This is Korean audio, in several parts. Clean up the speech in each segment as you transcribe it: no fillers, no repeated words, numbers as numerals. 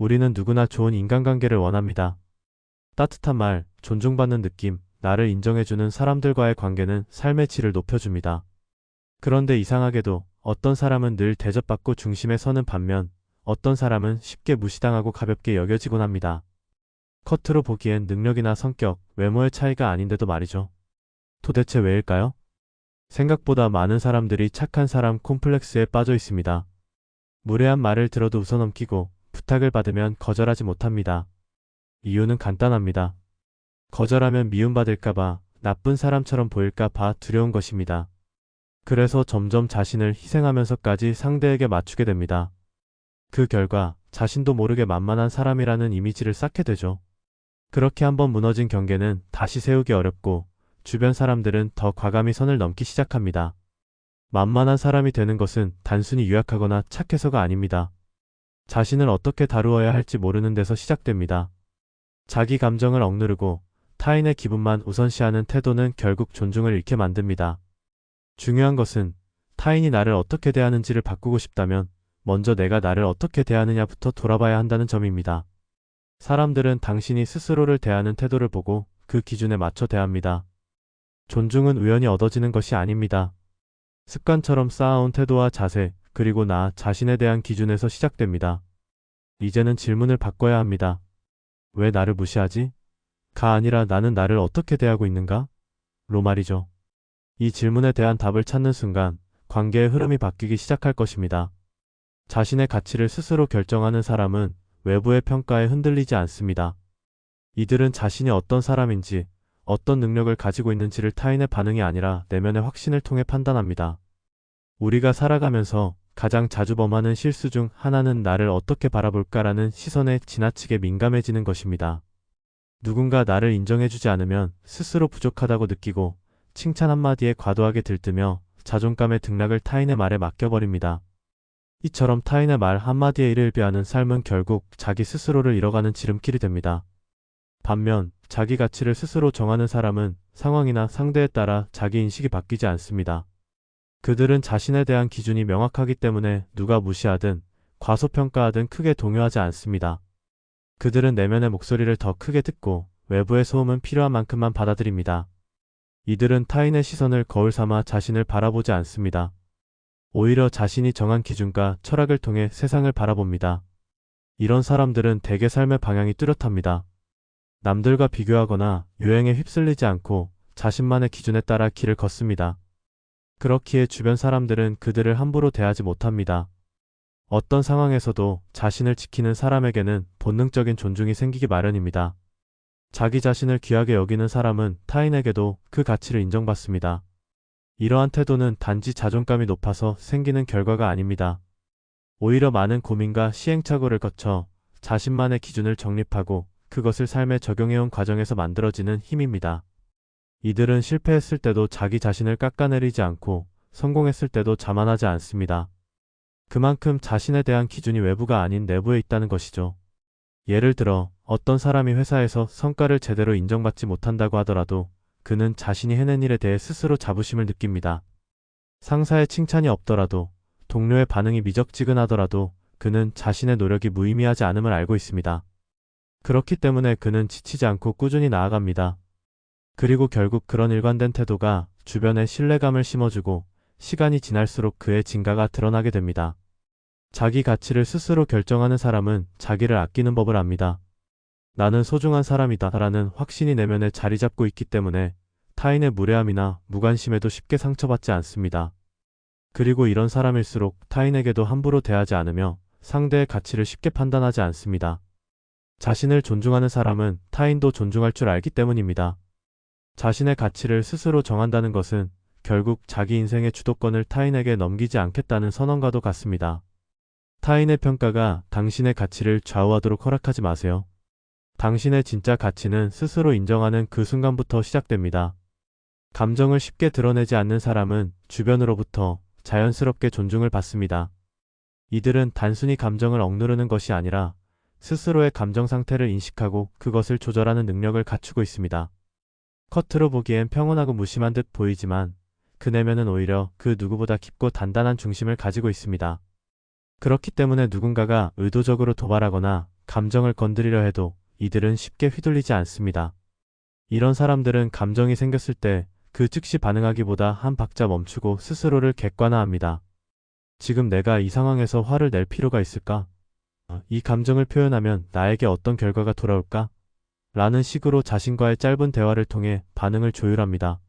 우리는 누구나 좋은 인간관계를 원합니다. 따뜻한 말, 존중받는 느낌, 나를 인정해주는 사람들과의 관계는 삶의 질을 높여줍니다. 그런데 이상하게도 어떤 사람은 늘 대접받고 중심에 서는 반면 어떤 사람은 쉽게 무시당하고 가볍게 여겨지곤 합니다. 겉으로 보기엔 능력이나 성격, 외모의 차이가 아닌데도 말이죠. 도대체 왜일까요? 생각보다 많은 사람들이 착한 사람 콤플렉스에 빠져 있습니다. 무례한 말을 들어도 웃어넘기고 부탁을 받으면 거절하지 못합니다. 이유는 간단합니다. 거절하면 미움받을까봐, 나쁜 사람처럼 보일까봐 두려운 것입니다. 그래서 점점 자신을 희생하면서까지 상대에게 맞추게 됩니다. 그 결과 자신도 모르게 만만한 사람이라는 이미지를 쌓게 되죠. 그렇게 한번 무너진 경계는 다시 세우기 어렵고 주변 사람들은 더 과감히 선을 넘기 시작합니다. 만만한 사람이 되는 것은 단순히 유약하거나 착해서가 아닙니다. 자신을 어떻게 다루어야 할지 모르는 데서 시작됩니다. 자기 감정을 억누르고 타인의 기분만 우선시하는 태도는 결국 존중을 잃게 만듭니다. 중요한 것은 타인이 나를 어떻게 대하는지를 바꾸고 싶다면 먼저 내가 나를 어떻게 대하느냐부터 돌아봐야 한다는 점입니다. 사람들은 당신이 스스로를 대하는 태도를 보고 그 기준에 맞춰 대합니다. 존중은 우연히 얻어지는 것이 아닙니다. 습관처럼 쌓아온 태도와 자세, 그리고 나 자신에 대한 기준에서 시작됩니다. 이제는 질문을 바꿔야 합니다. 왜 나를 무시하지? 가 아니라 나는 나를 어떻게 대하고 있는가? 로 말이죠. 이 질문에 대한 답을 찾는 순간 관계의 흐름이 바뀌기 시작할 것입니다. 자신의 가치를 스스로 결정하는 사람은 외부의 평가에 흔들리지 않습니다. 이들은 자신이 어떤 사람인지, 어떤 능력을 가지고 있는지를 타인의 반응이 아니라 내면의 확신을 통해 판단합니다. 우리가 살아가면서 가장 자주 범하는 실수 중 하나는 나를 어떻게 바라볼까라는 시선에 지나치게 민감해지는 것입니다. 누군가 나를 인정해주지 않으면 스스로 부족하다고 느끼고 칭찬 한마디에 과도하게 들뜨며 자존감의 등락을 타인의 말에 맡겨버립니다. 이처럼 타인의 말 한마디에 이를 비하는 삶은 결국 자기 스스로를 잃어가는 지름길이 됩니다. 반면 자기 가치를 스스로 정하는 사람은 상황이나 상대에 따라 자기 인식이 바뀌지 않습니다. 그들은 자신에 대한 기준이 명확하기 때문에 누가 무시하든 과소평가하든 크게 동요하지 않습니다. 그들은 내면의 목소리를 더 크게 듣고 외부의 소음은 필요한 만큼만 받아들입니다. 이들은 타인의 시선을 거울 삼아 자신을 바라보지 않습니다. 오히려 자신이 정한 기준과 철학을 통해 세상을 바라봅니다. 이런 사람들은 대개 삶의 방향이 뚜렷합니다. 남들과 비교하거나 유행에 휩쓸리지 않고 자신만의 기준에 따라 길을 걷습니다. 그렇기에 주변 사람들은 그들을 함부로 대하지 못합니다. 어떤 상황에서도 자신을 지키는 사람에게는 본능적인 존중이 생기기 마련입니다. 자기 자신을 귀하게 여기는 사람은 타인에게도 그 가치를 인정받습니다. 이러한 태도는 단지 자존감이 높아서 생기는 결과가 아닙니다. 오히려 많은 고민과 시행착오를 거쳐 자신만의 기준을 정립하고 그것을 삶에 적용해온 과정에서 만들어지는 힘입니다. 이들은 실패했을 때도 자기 자신을 깎아내리지 않고 성공했을 때도 자만하지 않습니다. 그만큼 자신에 대한 기준이 외부가 아닌 내부에 있다는 것이죠. 예를 들어 어떤 사람이 회사에서 성과를 제대로 인정받지 못한다고 하더라도 그는 자신이 해낸 일에 대해 스스로 자부심을 느낍니다. 상사의 칭찬이 없더라도, 동료의 반응이 미적지근하더라도 그는 자신의 노력이 무의미하지 않음을 알고 있습니다. 그렇기 때문에 그는 지치지 않고 꾸준히 나아갑니다. 그리고 결국 그런 일관된 태도가 주변에 신뢰감을 심어주고 시간이 지날수록 그의 진가가 드러나게 됩니다. 자기 가치를 스스로 결정하는 사람은 자기를 아끼는 법을 압니다. 나는 소중한 사람이다 라는 확신이 내면에 자리 잡고 있기 때문에 타인의 무례함이나 무관심에도 쉽게 상처받지 않습니다. 그리고 이런 사람일수록 타인에게도 함부로 대하지 않으며 상대의 가치를 쉽게 판단하지 않습니다. 자신을 존중하는 사람은 타인도 존중할 줄 알기 때문입니다. 자신의 가치를 스스로 정한다는 것은 결국 자기 인생의 주도권을 타인에게 넘기지 않겠다는 선언과도 같습니다. 타인의 평가가 당신의 가치를 좌우하도록 허락하지 마세요. 당신의 진짜 가치는 스스로 인정하는 그 순간부터 시작됩니다. 감정을 쉽게 드러내지 않는 사람은 주변으로부터 자연스럽게 존중을 받습니다. 이들은 단순히 감정을 억누르는 것이 아니라 스스로의 감정 상태를 인식하고 그것을 조절하는 능력을 갖추고 있습니다. 겉으로 보기엔 평온하고 무심한 듯 보이지만 그 내면은 오히려 그 누구보다 깊고 단단한 중심을 가지고 있습니다. 그렇기 때문에 누군가가 의도적으로 도발하거나 감정을 건드리려 해도 이들은 쉽게 휘둘리지 않습니다. 이런 사람들은 감정이 생겼을 때 그 즉시 반응하기보다 한 박자 멈추고 스스로를 객관화합니다. 지금 내가 이 상황에서 화를 낼 필요가 있을까? 이 감정을 표현하면 나에게 어떤 결과가 돌아올까? 라는 식으로 자신과의 짧은 대화를 통해 반응을 조율합니다.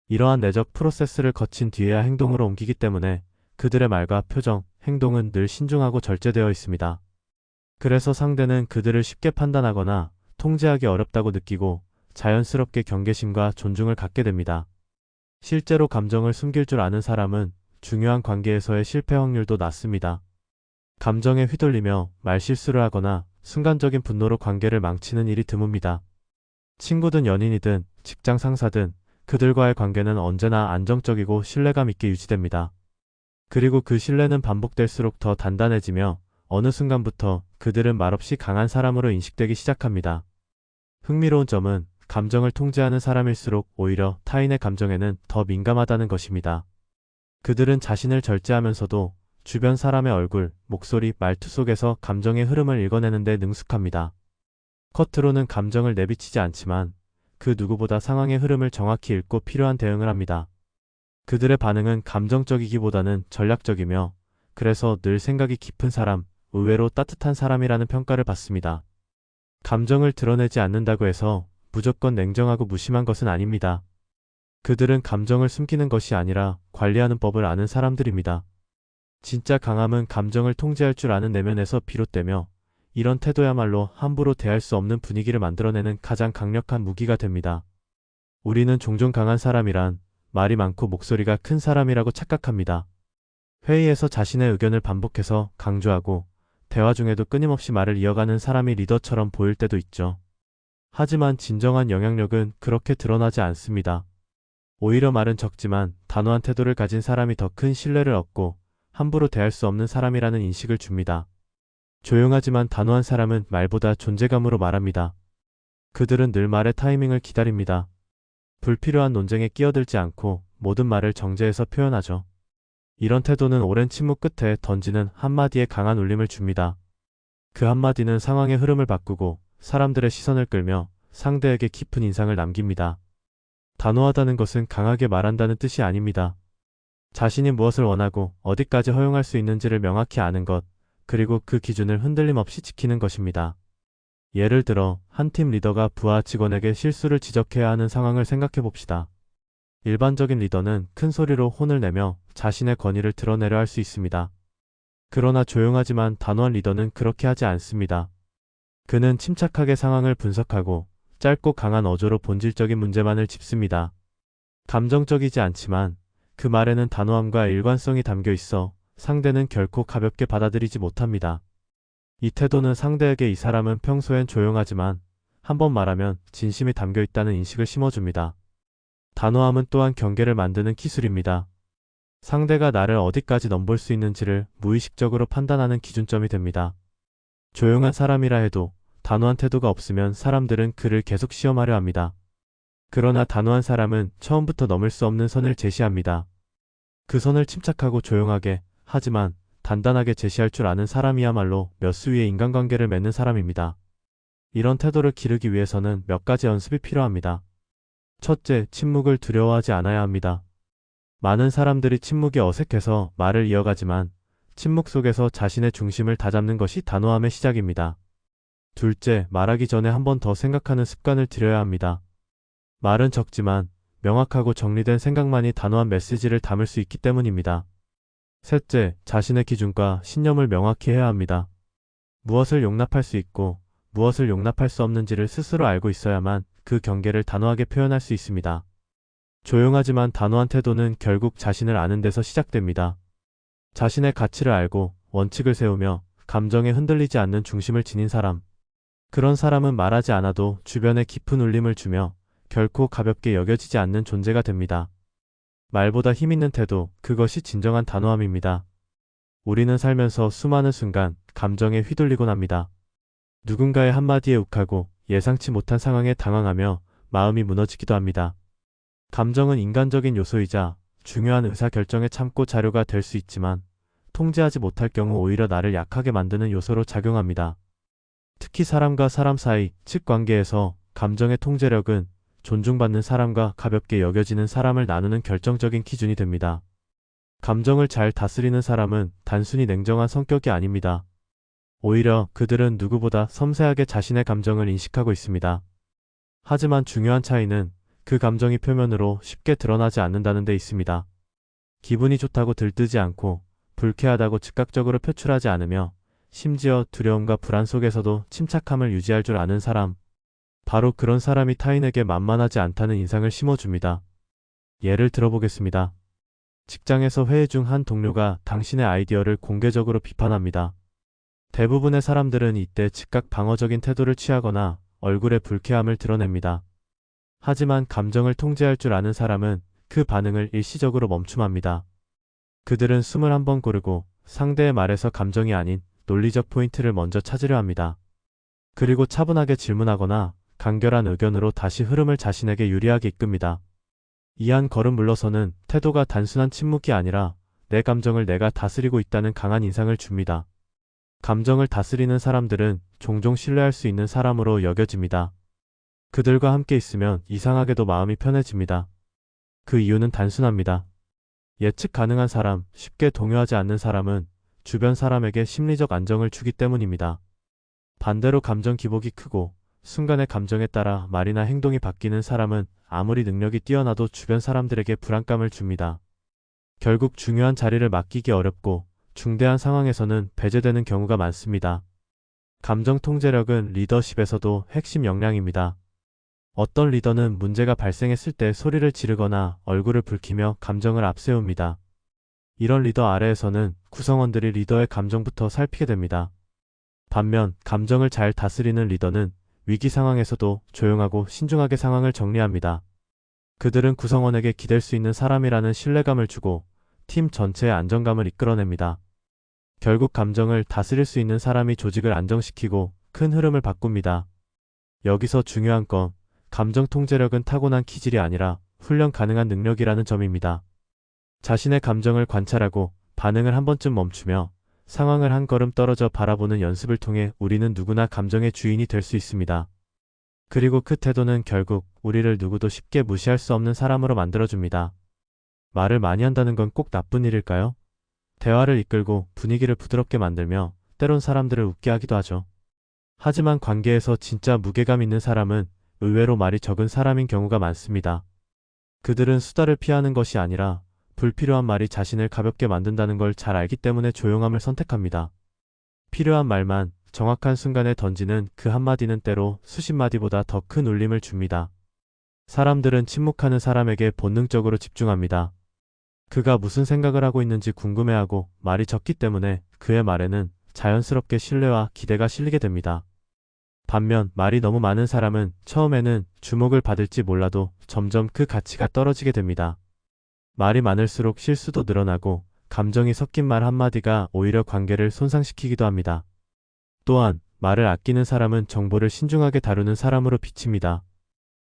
이러한 내적 프로세스를 거친 뒤에야 행동으로 옮기기 때문에 그들의 말과 표정, 행동은 늘 신중하고 절제되어 있습니다. 그래서 상대는 그들을 쉽게 판단하거나 통제하기 어렵다고 느끼고 자연스럽게 경계심과 존중을 갖게 됩니다. 실제로 감정을 숨길 줄 아는 사람은 중요한 관계에서의 실패 확률도 낮습니다. 감정에 휘둘리며 말실수를 하거나 순간적인 분노로 관계를 망치는 일이 드뭅니다. 친구든 연인이든 직장 상사든 그들과의 관계는 언제나 안정적이고 신뢰감 있게 유지됩니다. 그리고 그 신뢰는 반복될수록 더 단단해지며 어느 순간부터 그들은 말없이 강한 사람으로 인식되기 시작합니다. 흥미로운 점은 감정을 통제하는 사람일수록 오히려 타인의 감정에는 더 민감하다는 것입니다. 그들은 자신을 절제하면서도 주변 사람의 얼굴, 목소리, 말투 속에서 감정의 흐름을 읽어내는 데 능숙합니다. 겉으로는 감정을 내비치지 않지만 그 누구보다 상황의 흐름을 정확히 읽고 필요한 대응을 합니다. 그들의 반응은 감정적이기보다는 전략적이며 그래서 늘 생각이 깊은 사람, 의외로 따뜻한 사람이라는 평가를 받습니다. 감정을 드러내지 않는다고 해서 무조건 냉정하고 무심한 것은 아닙니다. 그들은 감정을 숨기는 것이 아니라 관리하는 법을 아는 사람들입니다. 진짜 강함은 감정을 통제할 줄 아는 내면에서 비롯되며 이런 태도야말로 함부로 대할 수 없는 분위기를 만들어내는 가장 강력한 무기가 됩니다. 우리는 종종 강한 사람이란 말이 많고 목소리가 큰 사람이라고 착각합니다. 회의에서 자신의 의견을 반복해서 강조하고 대화 중에도 끊임없이 말을 이어가는 사람이 리더처럼 보일 때도 있죠. 하지만 진정한 영향력은 그렇게 드러나지 않습니다. 오히려 말은 적지만 단호한 태도를 가진 사람이 더 큰 신뢰를 얻고 함부로 대할 수 없는 사람이라는 인식을 줍니다. 조용하지만 단호한 사람은 말보다 존재감으로 말합니다. 그들은 늘 말의 타이밍을 기다립니다. 불필요한 논쟁에 끼어들지 않고 모든 말을 정제해서 표현하죠. 이런 태도는 오랜 침묵 끝에 던지는 한마디에 강한 울림을 줍니다. 그 한마디는 상황의 흐름을 바꾸고 사람들의 시선을 끌며 상대에게 깊은 인상을 남깁니다. 단호하다는 것은 강하게 말한다는 뜻이 아닙니다. 자신이 무엇을 원하고 어디까지 허용할 수 있는지를 명확히 아는 것, 그리고 그 기준을 흔들림 없이 지키는 것입니다. 예를 들어 한 팀 리더가 부하 직원에게 실수를 지적해야 하는 상황을 생각해 봅시다. 일반적인 리더는 큰 소리로 혼을 내며 자신의 권위를 드러내려 할 수 있습니다. 그러나 조용하지만 단호한 리더는 그렇게 하지 않습니다. 그는 침착하게 상황을 분석하고 짧고 강한 어조로 본질적인 문제만을 짚습니다. 감정적이지 않지만 그 말에는 단호함과 일관성이 담겨 있어 상대는 결코 가볍게 받아들이지 못합니다. 이 태도는 상대에게 이 사람은 평소엔 조용하지만 한번 말하면 진심이 담겨 있다는 인식을 심어줍니다. 단호함은 또한 경계를 만드는 기술입니다. 상대가 나를 어디까지 넘볼 수 있는지를 무의식적으로 판단하는 기준점이 됩니다. 조용한 사람이라 해도 단호한 태도가 없으면 사람들은 그를 계속 시험하려 합니다. 그러나 단호한 사람은 처음부터 넘을 수 없는 선을 제시합니다. 그 선을 침착하고 조용하게, 하지만 단단하게 제시할 줄 아는 사람이야말로 몇 수 위의 인간관계를 맺는 사람입니다. 이런 태도를 기르기 위해서는 몇 가지 연습이 필요합니다. 첫째, 침묵을 두려워하지 않아야 합니다. 많은 사람들이 침묵이 어색해서 말을 이어가지만 침묵 속에서 자신의 중심을 다잡는 것이 단호함의 시작입니다. 둘째, 말하기 전에 한 번 더 생각하는 습관을 들여야 합니다. 말은 적지만 명확하고 정리된 생각만이 단호한 메시지를 담을 수 있기 때문입니다. 셋째, 자신의 기준과 신념을 명확히 해야 합니다. 무엇을 용납할 수 있고 무엇을 용납할 수 없는지를 스스로 알고 있어야만 그 경계를 단호하게 표현할 수 있습니다. 조용하지만 단호한 태도는 결국 자신을 아는 데서 시작됩니다. 자신의 가치를 알고 원칙을 세우며 감정에 흔들리지 않는 중심을 지닌 사람. 그런 사람은 말하지 않아도 주변에 깊은 울림을 주며 결코 가볍게 여겨지지 않는 존재가 됩니다. 말보다 힘있는 태도, 그것이 진정한 단호함입니다. 우리는 살면서 수많은 순간 감정에 휘둘리곤 합니다. 누군가의 한마디에 욱하고 예상치 못한 상황에 당황하며 마음이 무너지기도 합니다. 감정은 인간적인 요소이자 중요한 의사결정의 참고 자료가 될 수 있지만 통제하지 못할 경우 오히려 나를 약하게 만드는 요소로 작용합니다. 특히 사람과 사람 사이, 즉 관계에서 감정의 통제력은 존중받는 사람과 가볍게 여겨지는 사람을 나누는 결정적인 기준이 됩니다. 감정을 잘 다스리는 사람은 단순히 냉정한 성격이 아닙니다. 오히려 그들은 누구보다 섬세하게 자신의 감정을 인식하고 있습니다. 하지만 중요한 차이는 그 감정이 표면으로 쉽게 드러나지 않는다는 데 있습니다. 기분이 좋다고 들뜨지 않고 불쾌하다고 즉각적으로 표출하지 않으며 심지어 두려움과 불안 속에서도 침착함을 유지할 줄 아는 사람. 바로 그런 사람이 타인에게 만만하지 않다는 인상을 심어줍니다. 예를 들어보겠습니다. 직장에서 회의 중 한 동료가 당신의 아이디어를 공개적으로 비판합니다. 대부분의 사람들은 이때 즉각 방어적인 태도를 취하거나 얼굴에 불쾌함을 드러냅니다. 하지만 감정을 통제할 줄 아는 사람은 그 반응을 일시적으로 멈춤합니다. 그들은 숨을 한번 고르고 상대의 말에서 감정이 아닌 논리적 포인트를 먼저 찾으려 합니다. 그리고 차분하게 질문하거나 간결한 의견으로 다시 흐름을 자신에게 유리하게 이끕니다. 이 한 걸음 물러서는 태도가 단순한 침묵이 아니라 내 감정을 내가 다스리고 있다는 강한 인상을 줍니다. 감정을 다스리는 사람들은 종종 신뢰할 수 있는 사람으로 여겨집니다. 그들과 함께 있으면 이상하게도 마음이 편해집니다. 그 이유는 단순합니다. 예측 가능한 사람, 쉽게 동요하지 않는 사람은 주변 사람에게 심리적 안정을 주기 때문입니다. 반대로 감정 기복이 크고 순간의 감정에 따라 말이나 행동이 바뀌는 사람은 아무리 능력이 뛰어나도 주변 사람들에게 불안감을 줍니다. 결국 중요한 자리를 맡기기 어렵고 중대한 상황에서는 배제되는 경우가 많습니다. 감정 통제력은 리더십에서도 핵심 역량입니다. 어떤 리더는 문제가 발생했을 때 소리를 지르거나 얼굴을 붉히며 감정을 앞세웁니다. 이런 리더 아래에서는 구성원들이 리더의 감정부터 살피게 됩니다. 반면 감정을 잘 다스리는 리더는 위기 상황에서도 조용하고 신중하게 상황을 정리합니다. 그들은 구성원에게 기댈 수 있는 사람이라는 신뢰감을 주고 팀 전체의 안정감을 이끌어냅니다. 결국 감정을 다스릴 수 있는 사람이 조직을 안정시키고 큰 흐름을 바꿉니다. 여기서 중요한 건 감정 통제력은 타고난 기질이 아니라 훈련 가능한 능력이라는 점입니다. 자신의 감정을 관찰하고 반응을 한 번쯤 멈추며 상황을 한 걸음 떨어져 바라보는 연습을 통해 우리는 누구나 감정의 주인이 될 수 있습니다. 그리고 그 태도는 결국 우리를 누구도 쉽게 무시할 수 없는 사람으로 만들어줍니다. 말을 많이 한다는 건 꼭 나쁜 일일까요? 대화를 이끌고 분위기를 부드럽게 만들며 때론 사람들을 웃게 하기도 하죠. 하지만 관계에서 진짜 무게감 있는 사람은 의외로 말이 적은 사람인 경우가 많습니다. 그들은 수다를 피하는 것이 아니라 불필요한 말이 자신을 가볍게 만든다는 걸 잘 알기 때문에 조용함을 선택합니다. 필요한 말만 정확한 순간에 던지는 그 한마디는 때로 수십 마디보다 더 큰 울림을 줍니다. 사람들은 침묵하는 사람에게 본능적으로 집중합니다. 그가 무슨 생각을 하고 있는지 궁금해하고 말이 적기 때문에 그의 말에는 자연스럽게 신뢰와 기대가 실리게 됩니다. 반면 말이 너무 많은 사람은 처음에는 주목을 받을지 몰라도 점점 그 가치가 떨어지게 됩니다. 말이 많을수록 실수도 늘어나고 감정이 섞인 말 한마디가 오히려 관계를 손상시키기도 합니다. 또한 말을 아끼는 사람은 정보를 신중하게 다루는 사람으로 비칩니다.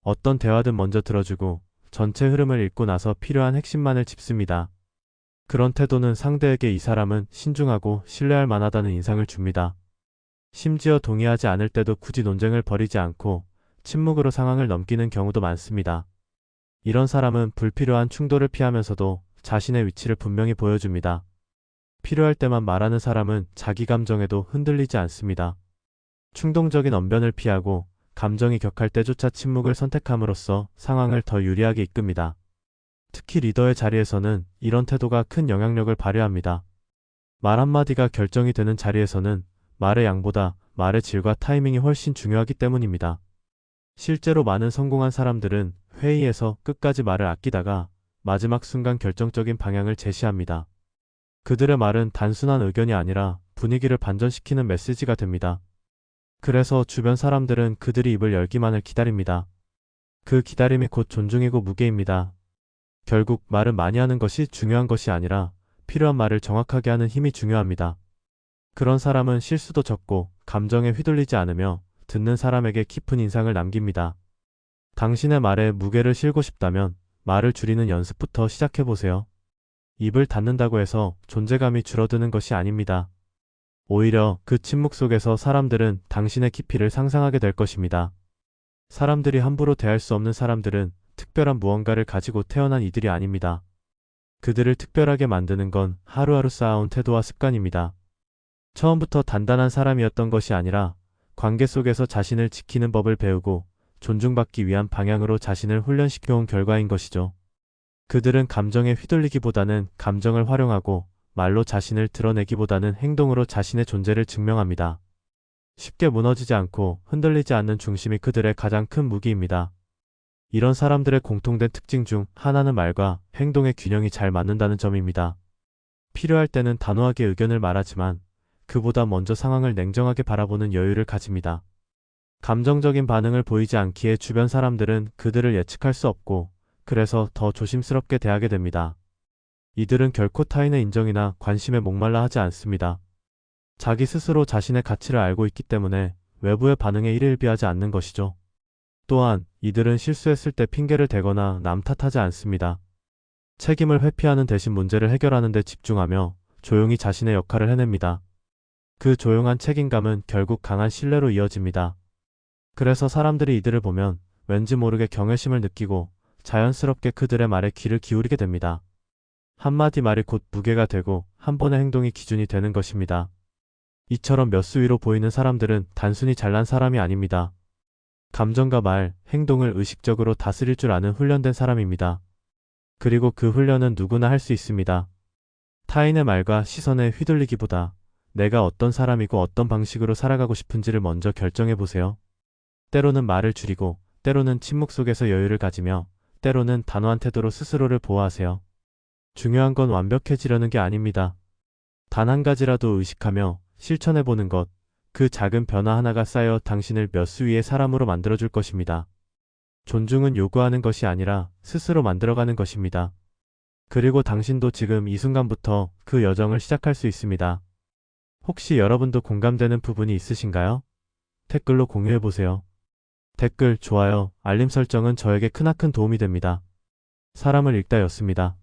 어떤 대화든 먼저 들어주고 전체 흐름을 읽고 나서 필요한 핵심만을 짚습니다. 그런 태도는 상대에게 이 사람은 신중하고 신뢰할 만하다는 인상을 줍니다. 심지어 동의하지 않을 때도 굳이 논쟁을 벌이지 않고 침묵으로 상황을 넘기는 경우도 많습니다. 이런 사람은 불필요한 충돌을 피하면서도 자신의 위치를 분명히 보여줍니다. 필요할 때만 말하는 사람은 자기 감정에도 흔들리지 않습니다. 충동적인 언변을 피하고 감정이 격할 때조차 침묵을 선택함으로써 상황을 더 유리하게 이끕니다. 특히 리더의 자리에서는 이런 태도가 큰 영향력을 발휘합니다. 말 한마디가 결정이 되는 자리에서는 말의 양보다 말의 질과 타이밍이 훨씬 중요하기 때문입니다. 실제로 많은 성공한 사람들은 회의에서 끝까지 말을 아끼다가 마지막 순간 결정적인 방향을 제시합니다. 그들의 말은 단순한 의견이 아니라 분위기를 반전시키는 메시지가 됩니다. 그래서 주변 사람들은 그들이 입을 열기만을 기다립니다. 그 기다림이 곧 존중이고 무게입니다. 결국 말은 많이 하는 것이 중요한 것이 아니라 필요한 말을 정확하게 하는 힘이 중요합니다. 그런 사람은 실수도 적고 감정에 휘둘리지 않으며 듣는 사람에게 깊은 인상을 남깁니다. 당신의 말에 무게를 실고 싶다면 말을 줄이는 연습부터 시작해보세요. 입을 닫는다고 해서 존재감이 줄어드는 것이 아닙니다. 오히려 그 침묵 속에서 사람들은 당신의 깊이를 상상하게 될 것입니다. 사람들이 함부로 대할 수 없는 사람들은 특별한 무언가를 가지고 태어난 이들이 아닙니다. 그들을 특별하게 만드는 건 하루하루 쌓아온 태도와 습관입니다. 처음부터 단단한 사람이었던 것이 아니라 관계 속에서 자신을 지키는 법을 배우고 존중받기 위한 방향으로 자신을 훈련시켜온 결과인 것이죠. 그들은 감정에 휘둘리기보다는 감정을 활용하고 말로 자신을 드러내기보다는 행동으로 자신의 존재를 증명합니다. 쉽게 무너지지 않고 흔들리지 않는 중심이 그들의 가장 큰 무기입니다. 이런 사람들의 공통된 특징 중 하나는 말과 행동의 균형이 잘 맞는다는 점입니다. 필요할 때는 단호하게 의견을 말하지만 그보다 먼저 상황을 냉정하게 바라보는 여유를 가집니다. 감정적인 반응을 보이지 않기에 주변 사람들은 그들을 예측할 수 없고 그래서 더 조심스럽게 대하게 됩니다. 이들은 결코 타인의 인정이나 관심에 목말라 하지 않습니다. 자기 스스로 자신의 가치를 알고 있기 때문에 외부의 반응에 일일비하지 않는 것이죠. 또한 이들은 실수했을 때 핑계를 대거나 남 탓하지 않습니다. 책임을 회피하는 대신 문제를 해결하는 데 집중하며 조용히 자신의 역할을 해냅니다. 그 조용한 책임감은 결국 강한 신뢰로 이어집니다. 그래서 사람들이 이들을 보면 왠지 모르게 경외심을 느끼고 자연스럽게 그들의 말에 귀를 기울이게 됩니다. 한마디 말이 곧 무게가 되고 한 번의 행동이 기준이 되는 것입니다. 이처럼 몇 수 위로 보이는 사람들은 단순히 잘난 사람이 아닙니다. 감정과 말, 행동을 의식적으로 다스릴 줄 아는 훈련된 사람입니다. 그리고 그 훈련은 누구나 할 수 있습니다. 타인의 말과 시선에 휘둘리기보다 내가 어떤 사람이고 어떤 방식으로 살아가고 싶은지를 먼저 결정해 보세요. 때로는 말을 줄이고, 때로는 침묵 속에서 여유를 가지며, 때로는 단호한 태도로 스스로를 보호하세요. 중요한 건 완벽해지려는 게 아닙니다. 단 한 가지라도 의식하며 실천해보는 것, 그 작은 변화 하나가 쌓여 당신을 몇 수 위의 사람으로 만들어줄 것입니다. 존중은 요구하는 것이 아니라 스스로 만들어가는 것입니다. 그리고 당신도 지금 이 순간부터 그 여정을 시작할 수 있습니다. 혹시 여러분도 공감되는 부분이 있으신가요? 댓글로 공유해보세요. 댓글, 좋아요, 알림 설정은 저에게 크나큰 도움이 됩니다. 사람을 읽다였습니다.